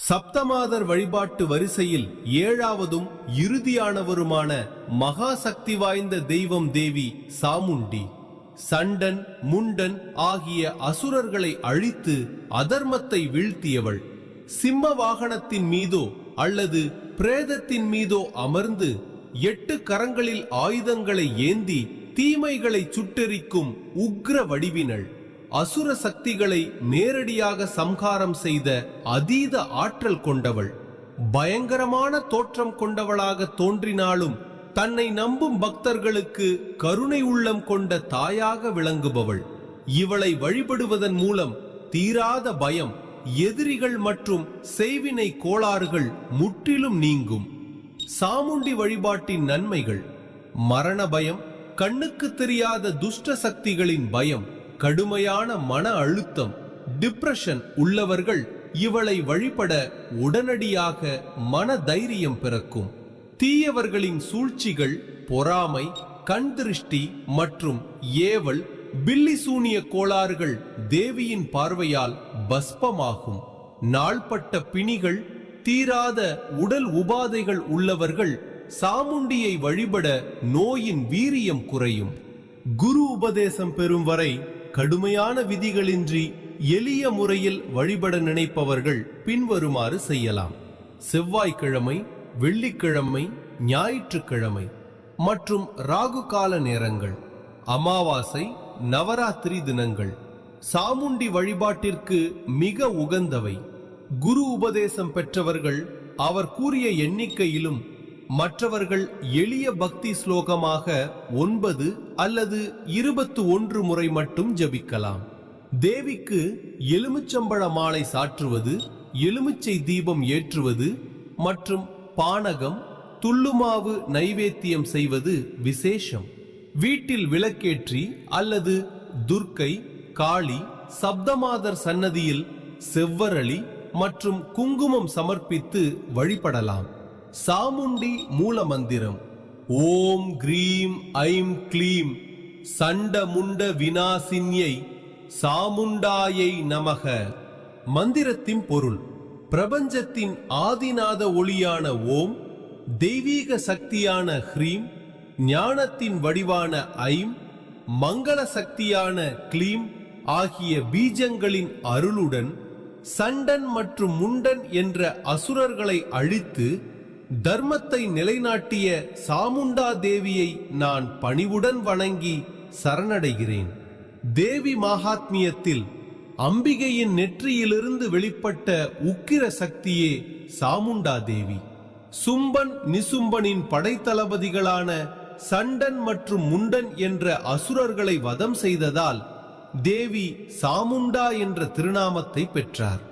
சப்தமாதர் வழிபாட்டு வரிசையில் ஏழாவதும் இறுதியானவருமான மகா சக்தி வாய்ந்த தெய்வம் தேவி சாமுண்டி. சண்டன் முண்டன் ஆகிய அசுரர்களை அழித்து அதர்மத்தை வீழ்த்தியவள். சிம்ம வாகனத்தின் மீதோ அல்லது பிரேதத்தின் மீதோ அமர்ந்து 8 கரங்களில் ஆயுதங்களை ஏந்தி தீமைகளை சுட்டெரிக்கும் உக்ர வடிவினள். அசுர சக்திகளை நேரடியாக சம்ஹாரம் செய்த அதீத ஆற்றல் கொண்டவள். பயங்கரமான தோற்றம் கொண்டவளாக தோன்றினாலும் தன்னை நம்பும் பக்தர்களுக்கு கருணை உள்ளம் கொண்ட தாயாக விளங்குபவள். இவளை வழிபடுவதன் மூலம் தீராத பயம், எதிரிகள் மற்றும் செய்வினை கோளாறுகள் முற்றிலும் நீங்கும். சாமுண்டி வழிபாட்டின் நன்மைகள்: மரண பயம், கண்ணுக்கு தெரியாத துஷ்ட சக்திகளின் பயம், கடுமையான மன அழுத்தம், டிப்ரெஷன் உள்ளவர்கள் இவளை வழிபட உடனடியாக மன தைரியம் பிறக்கும். தீயவர்களின் சூழ்ச்சிகள், பொறாமை, கண் திருஷ்டி மற்றும் ஏவல், பில்லி சூனிய கோளாறுகள் தேவியின் பார்வையால் பஸ்பமாகும். நாள்பட்ட பிணிகள், தீராத உடல் உபாதைகள் உள்ளவர்கள் சாமுண்டியை வழிபட நோயின் வீரியம் குறையும். குரு உபதேசம் பெறும் வரை கடுமையான விதிகளின்றி எளிய முறையில் வழிபட நினைப்பவர்கள் பின்வருமாறு செய்யலாம். செவ்வாய்க்கிழமை, வெள்ளிக்கிழமை, ஞாயிற்றுக்கிழமை மற்றும் ராகு கால நேரங்கள், அமாவாசை, நவராத்திரி தினங்கள் சாமுண்டி வழிபாட்டிற்கு மிக உகந்தவை. குரு உபதேசம் பெற்றவர்கள் அவர் கூறிய எண்ணிக்கையிலும் மற்றவர்கள் எளிய பக்தி ஸ்லோகமாக 9 அல்லது 21 முறை மட்டும் ஜபிக்கலாம். தேவிக்கு எலுமிச்சம்பழ மாலை சாற்றுவது, எலுமிச்சை தீபம் ஏற்றுவது மற்றும் பானகம், துள்ளுமாவு நைவேத்தியம் செய்வது விசேஷம். வீட்டில் விளக்கேற்றி அல்லது துர்க்கை, காளி, சப்தமாதர் சன்னதியில் செவ்வரளி மற்றும் குங்குமம் சமர்ப்பித்து வழிபடலாம். சாமுண்டி மூல மந்திரம்: ஓம் கிரீம் ஐம் க்ளீம் சண்ட முண்ட விநாசின்யை சாமுண்டாயை நமக. மந்திரத்தின் பொருள்: பிரபஞ்சத்தின் ஆதிநாத ஒளியான ஓம், தெய்வீக சக்தியான ஹ்ரீம், ஞானத்தின் வடிவான ஐம், மங்கள சக்தியான க்ளீம் ஆகிய பீஜங்களின் அருளுடன் சண்டன் மற்றும் முண்டன் என்ற அசுரர்களை அழித்து தர்மத்தை நிலைநாட்டிய சாமுண்டா தேவியை நான் பணிவுடன் வணங்கி சரணடைகிறேன். தேவி மகாத்மியத்தில் அம்பிகையின் நெற்றியிலிருந்து வெளிப்பட்ட உக்கிர சக்தியே சாமுண்டா தேவி. சும்பன் நிசும்பனின் படைத்தளபதிகளான சண்டன் மற்றும் முண்டன் என்ற அசுரர்களை வதம் செய்ததால் தேவி சாமுண்டா என்ற திருநாமத்தை பெற்றார்.